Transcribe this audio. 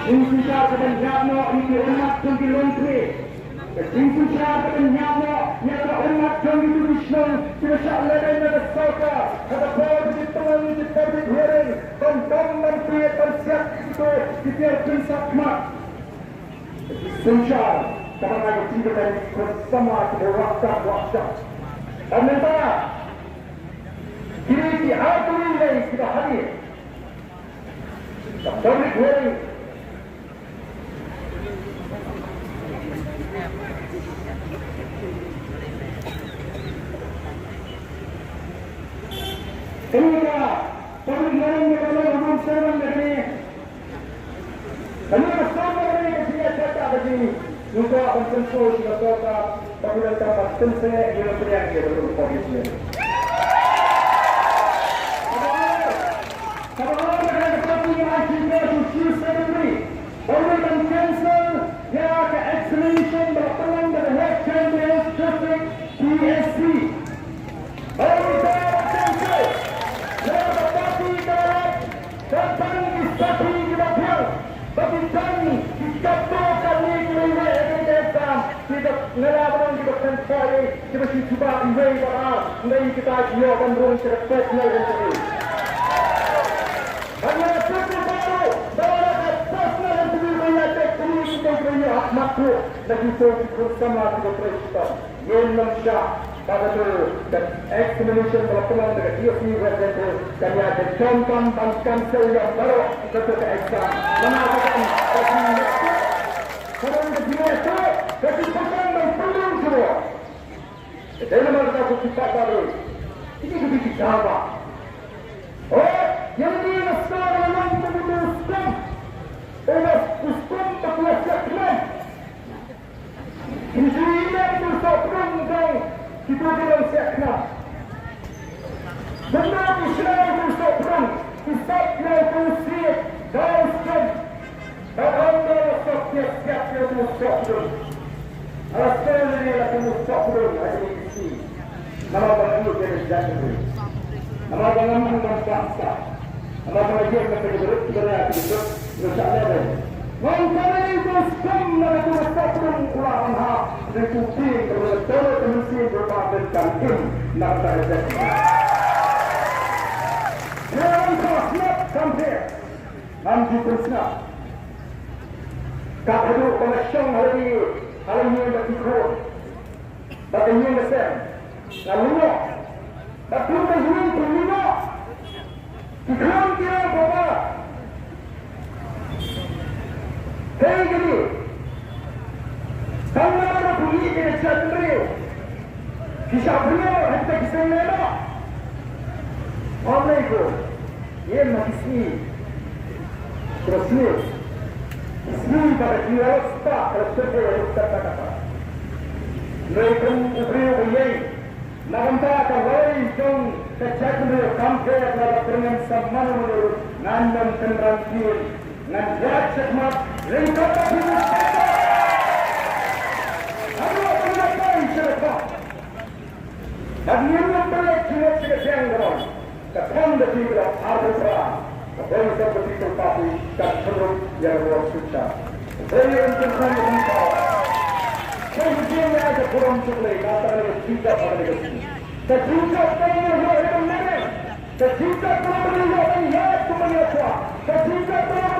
Insusia kebenyakno ini umat jengki lontri. Insusia kebenyakno nyata umat jengki Krishna. Kita syakledan ada soka. Ada bawah di tangan di public hearing. Kontom menteri tersiap itu dibiar prinsip mak. Insusia kita nak tinggalkan bersama kita waktu. Dan Mynta kini di hari ini kita hadir. Public hearing. Kemudian, public hearing adalah umum serang dari kami bersama dari kesihatan cakap begini. Juga konsensus kita kata pemilihan tempat selesai European dia berkomisi. Kalau ada seperti agenda susu sendiri, orang cancel dia ke examination bertolong dari head champions district PSC. Kalau kita cancel, dia berarti datang di sapi kita pun, bagi kami kita kali kita exam kita ngelawan kita cancel kita cuba iway barang, nanti kita jual bandung kita personal interview. Hanya satu baru dalam personal interview banyak teknik kita punya makro lagi bersama kita presiden. Yang Malaysia pada tu dan examination berlaku dengan DSC representative kami ada contoh cancel yang baru untuk exam. Menawarkan kalau kita itu kasi pesan dan peluang semua. Dalam masa kita baru ini begitu jawab. Oh, yang ini sekarang yang memutuskan oleh hukum berkuasa. Ini itu sokong kita dalam sekna. Benar Islam itu sokong Islam itu siap dan siap. Dan siap itu sokong. Asal ini adalah sokong hari ini. Nama baru jadi jadi. Nama baru bangsa. Nama baru yang bergerak bersama. Mengkali muslim nak bersabung Quran ha, dikuti berbetul muslim berbadan kantin nak terjadi. Yang khasmat sampai nanti bersama. Kalau penasihat hari ini berikut, bagaimana mesem? Lalu, tapi begini begini, kita kira apa? Kayak gini, kalau ada bunyi kena cakap beliau, kisah beliau hendak kisah mana? Orang itu, ia masih sini, terus sini pada kira tak terus terus kata. Mereka beliau ini, nampak kalau jom cakap beliau sampai pada dengan sama menurut nandang kendaraan nan jarak sekmat ringkat tapi Halo pendapat syarikat dan yang memperoleh jenis yang berang ketang dari arbitra dari seperti tetapi tak perlu yang luar susah dari untuk Mynta kemudian ada kurang cukup kata dari kita pada negeri kejuta pengen yang menarik kejuta pengen yang kejuta pengen